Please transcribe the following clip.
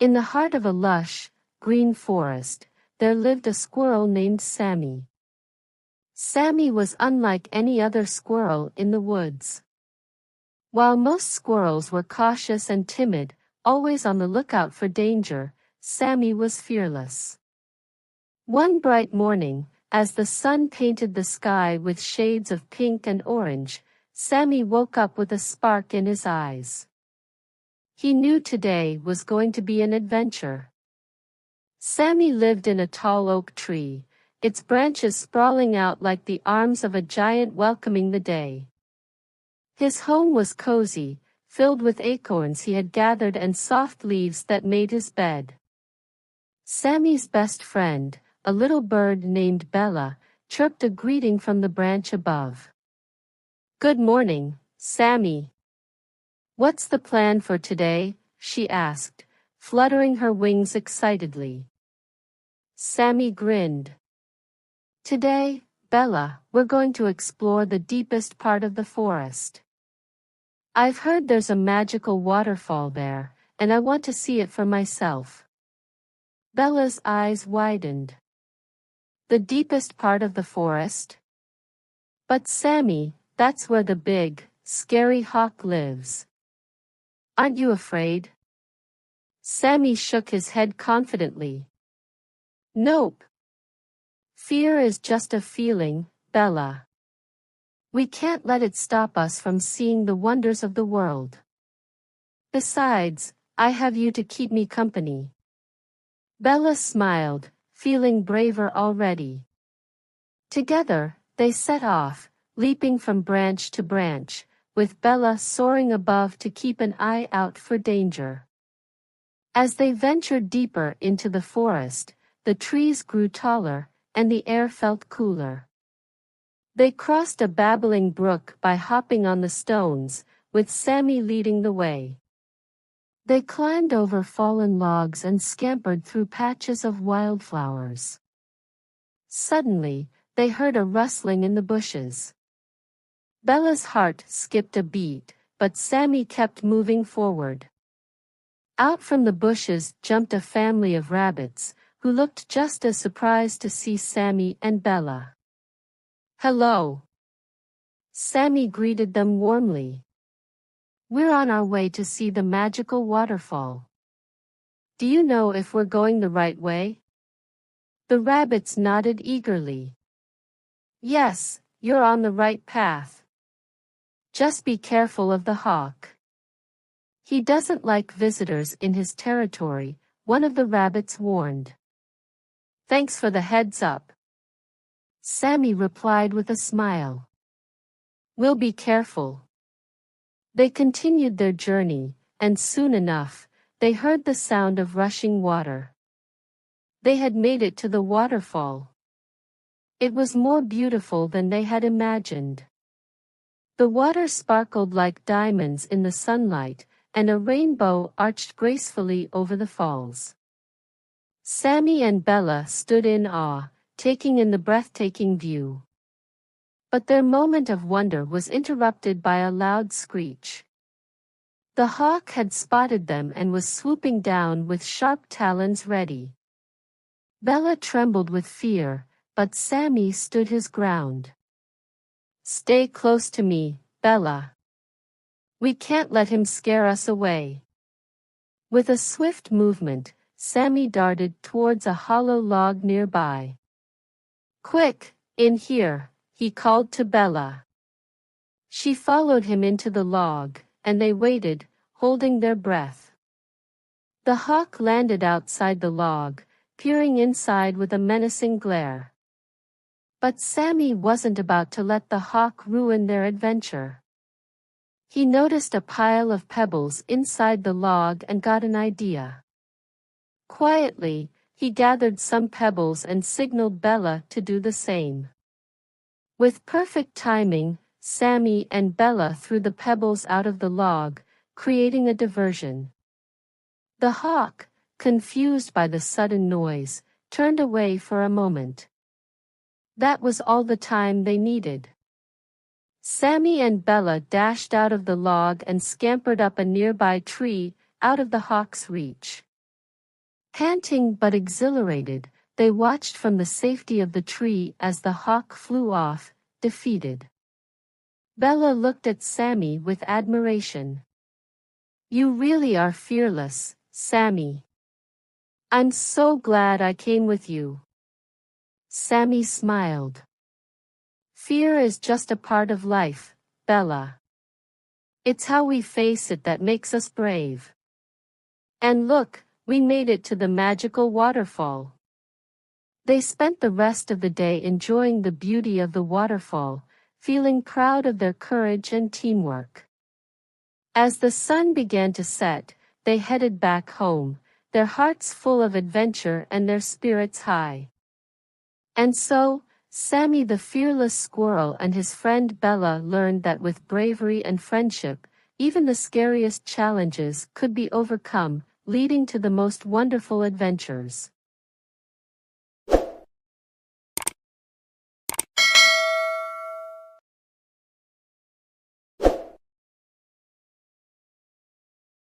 In the heart of a lush, green forest, there lived a squirrel named Sammy. Sammy was unlike any other squirrel in the woods. While most squirrels were cautious and timid, always on the lookout for danger, Sammy was fearless. One bright morning, as the sun painted the sky with shades of pink and orange, Sammy woke up with a spark in his eyes. He knew today was going to be an adventure. Sammy lived in a tall oak tree, its branches sprawling out like the arms of a giant welcoming the day. His home was cozy, filled with acorns he had gathered and soft leaves that made his bed. Sammy's best friend, a little bird named Bella, chirped a greeting from the branch above. "Good morning, Sammy. What's the plan for today?" she asked, fluttering her wings excitedly. Sammy grinned. "Today, Bella, we're going to explore the deepest part of the forest. I've heard there's a magical waterfall there, and I want to see it for myself." Bella's eyes widened. "The deepest part of the forest? But Sammy, that's where the big, scary hawk lives. Aren't you afraid?" Sammy shook his head confidently. "Nope. Fear is just a feeling, Bella. We can't let it stop us from seeing the wonders of the world. Besides, I have you to keep me company." Bella smiled, feeling braver already. Together, they set off, leaping from branch to branch, with Bella soaring above to keep an eye out for danger. As they ventured deeper into the forest, the trees grew taller, and the air felt cooler. They crossed a babbling brook by hopping on the stones, with Sammy leading the way. They climbed over fallen logs and scampered through patches of wildflowers. Suddenly, they heard a rustling in the bushes. Bella's heart skipped a beat, but Sammy kept moving forward. Out from the bushes jumped a family of rabbits, who looked just as surprised to see Sammy and Bella. "Hello." Sammy greeted them warmly. "We're on our way to see the magical waterfall. Do you know if we're going the right way?" The rabbits nodded eagerly. "Yes, you're on the right path. Just be careful of the hawk. He doesn't like visitors in his territory," one of the rabbits warned. "Thanks for the heads up," Sammy replied with a smile. "We'll be careful." They continued their journey, and soon enough, they heard the sound of rushing water. They had made it to the waterfall. It was more beautiful than they had imagined. The water sparkled like diamonds in the sunlight, and a rainbow arched gracefully over the falls. Sammy and Bella stood in awe, taking in the breathtaking view. But their moment of wonder was interrupted by a loud screech. The hawk had spotted them and was swooping down with sharp talons ready. Bella trembled with fear, but Sammy stood his ground. "Stay close to me, Bella. We can't let him scare us away." With a swift movement, Sammy darted towards a hollow log nearby. "Quick, in here," he called to Bella. She followed him into the log, and they waited, holding their breath. The hawk landed outside the log, peering inside with a menacing glare. But Sammy wasn't about to let the hawk ruin their adventure. He noticed a pile of pebbles inside the log and got an idea. Quietly, he gathered some pebbles and signaled Bella to do the same. With perfect timing, Sammy and Bella threw the pebbles out of the log, creating a diversion. The hawk, confused by the sudden noise, turned away for a moment. That was all the time they needed. Sammy and Bella dashed out of the log and scampered up a nearby tree, out of the hawk's reach. Panting but exhilarated, they watched from the safety of the tree as the hawk flew off, defeated. Bella looked at Sammy with admiration. "You really are fearless, Sammy. I'm so glad I came with you." Sammy smiled. "Fear is just a part of life, Bella. It's how we face it that makes us brave. And look, we made it to the magical waterfall." They spent the rest of the day enjoying the beauty of the waterfall, feeling proud of their courage and teamwork. As the sun began to set, they headed back home, their hearts full of adventure and their spirits high. And so, Sammy the fearless squirrel and his friend Bella learned that with bravery and friendship, even the scariest challenges could be overcome, leading to the most wonderful adventures.